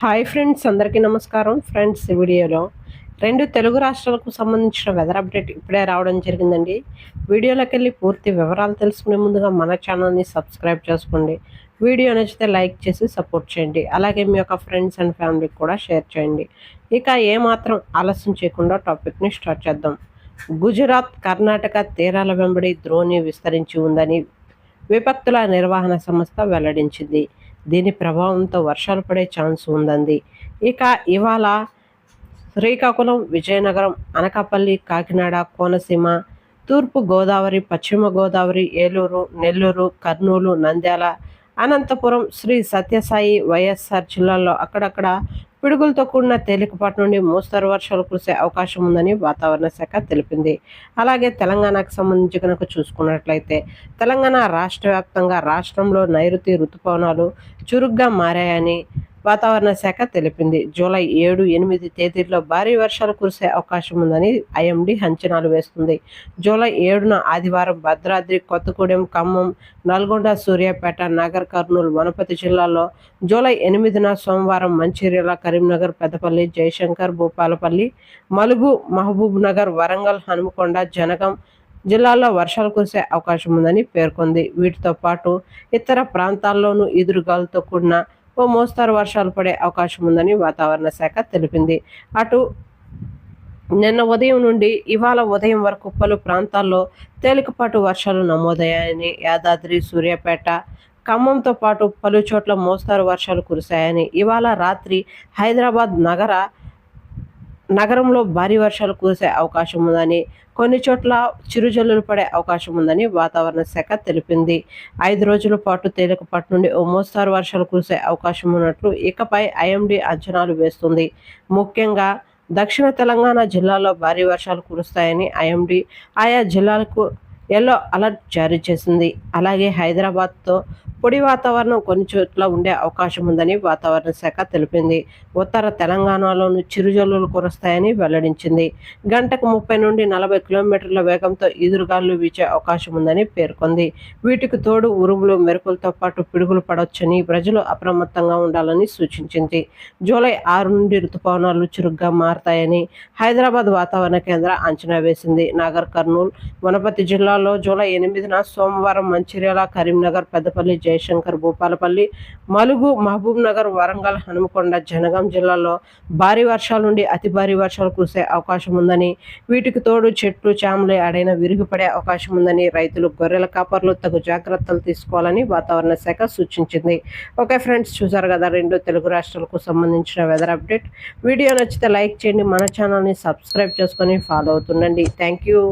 Hi friends, అందరికీ నమస్కారం. Friends, ఈ వీడియోలో రెండు తెలుగు రాష్ట్రాలకు సంబంధించిన వెదర్ అప్డేట్ ఇప్పుడే రావడం జరిగిందండి. వీడియోలోకి వెళ్ళి పూర్తి వివరాలు తెలుసుకునే ముందుగా మన ఛానల్ని సబ్స్క్రైబ్ చేసుకోండి. వీడియో నచ్చితే లైక్ చేసి సపోర్ట్ చేయండి. అలాగే మీ యొక్క ఫ్రెండ్స్ అండ్ ఫ్యామిలీకి కూడా షేర్ చేయండి. ఇక ఏమాత్రం ఆలస్యం చేయకుండా టాపిక్ని స్టార్ట్ చేద్దాం. గుజరాత్, కర్ణాటక తీరాల వెంబడి ద్రోణి విస్తరించి ఉందని విపత్తుల నిర్వహణ సంస్థ వెల్లడించింది. దీని ప్రభావంతో వర్షాలు పడే ఛాన్స్ ఉందండి. ఇక ఇవాళ శ్రీకాకుళం, విజయనగరం, అనకాపల్లి, కాకినాడ, కోనసీమ, తూర్పు గోదావరి, పశ్చిమ గోదావరి, ఏలూరు, నెల్లూరు, కర్నూలు, నంద్యాల, అనంతపురం, శ్రీ సత్యసాయి, వైఎస్ఆర్ జిల్లాల్లో అక్కడక్కడ పిడుగులతో కూడిన తేలికపాటి నుండి మోస్తరు వర్షాలు కురిసే అవకాశం ఉందని వాతావరణ శాఖ తెలిపింది. అలాగే తెలంగాణకు సంబంధించి కనుక చూసుకున్నట్లయితే తెలంగాణ రాష్ట్ర వ్యాప్తంగా రాష్ట్రంలో నైరుతి రుతుపవనాలు చురుగ్గా మారాయని వాతావరణ శాఖ తెలిపింది. జూలై 7, 8 తేదీల్లో భారీ వర్షాలు కురిసే అవకాశం ఉందని ఐఎండీ అంచనాలు వేస్తుంది. జూలై 7న ఆదివారం భద్రాద్రి, కొత్తగూడెం, ఖమ్మం, నల్గొండ, సూర్యాపేట, నాగర్ కర్నూలు, వనపర్తి జిల్లాల్లో, జూలై 8న సోమవారం మంచిర్యాల, కరీంనగర్, పెద్దపల్లి, జయశంకర్, భూపాలపల్లి, మలుగు, మహబూబ్ నగర్, వరంగల్, హనుమకొండ, జనగం జిల్లాల్లో వర్షాలు కురిసే అవకాశం ఉందని పేర్కొంది. వీటితో పాటు ఇతర ప్రాంతాల్లోనూ ఈదురుగాలులతో కూడిన ఓ మోస్తరు వర్షాలు పడే అవకాశం ఉందని వాతావరణ శాఖ తెలిపింది. అటు నిన్న ఉదయం నుండి ఇవాళ ఉదయం వరకు పలు ప్రాంతాల్లో తేలికపాటు వర్షాలు నమోదయ్యాయని, యాదాద్రి, సూర్యాపేట, ఖమ్మంతో పాటు పలు చోట్ల మోస్తరు వర్షాలు కురిశాయని, ఇవాళ రాత్రి హైదరాబాద్ నగరంలో భారీ వర్షాలు కురిసే అవకాశం ఉందని, కొన్ని చోట్ల చిరుజల్లులు పడే అవకాశం ఉందని వాతావరణ శాఖ తెలిపింది. 5 రోజుల పాటు తేలికపాటి నుండి ఓ మోస్తరు వర్షాలు కురిసే అవకాశం ఉన్నట్లు ఇకపై ఐఎండీ అంచనాలు వేస్తుంది. ముఖ్యంగా దక్షిణ తెలంగాణ జిల్లాల్లో భారీ వర్షాలు కురుస్తాయని ఐఎండీ ఆయా జిల్లాలకు ఎల్లో అలర్ట్ జారీ చేసింది. అలాగే హైదరాబాద్తో పొడి వాతావరణం కొన్ని చోట్ల ఉండే అవకాశం ఉందని వాతావరణ శాఖ తెలిపింది. ఉత్తర తెలంగాణలోనూ చిరుజల్లులు కురుస్తాయని వెల్లడించింది. గంటకు 30 నుండి 40 కిలోమీటర్ల వేగంతో ఈదురుగాలులు వీచే అవకాశం ఉందని పేర్కొంది. వీటికి తోడు ఉరుములు, మెరుపులతో పాటు పిడుగులు పడవచ్చని ప్రజలు అప్రమత్తంగా ఉండాలని సూచించింది. జూలై 6 నుండి రుతుపవనాలు చురుగ్గా మారతాయని హైదరాబాద్ వాతావరణ కేంద్రం అంచనా వేసింది. నాగర్ కర్నూలు, వనపర్తి జిల్లాలో జూలై 8న సోమవారం మంచిర్యాల, కరీంనగర్, పెద్దపల్లి, జయశంకర్, భూపాలపల్లి, మలుగు, మహబూబ్ నగర్, వరంగల్, హనుమకొండ, జనగాం జిల్లాల్లో భారీ వర్షాల నుండి అతి భారీ వర్షాలు కురిసే అవకాశం ఉందని, వీటికి తోడు చెట్లు, చేమలు అడైన విరిగిపడే అవకాశం ఉందని రైతులు, గొర్రెల కాపర్లు తగు జాగ్రత్తలు తీసుకోవాలని వాతావరణ శాఖ సూచించింది. ఓకే ఫ్రెండ్స్, చూసారు కదా రెండు తెలుగు రాష్ట్రాలకు సంబంధించిన వెదర్ అప్డేట్. వీడియో నచ్చితే లైక్ చేయండి, మన ఛానల్ని సబ్స్క్రైబ్ చేసుకొని ఫాలో అవుతుండండి. Thank you.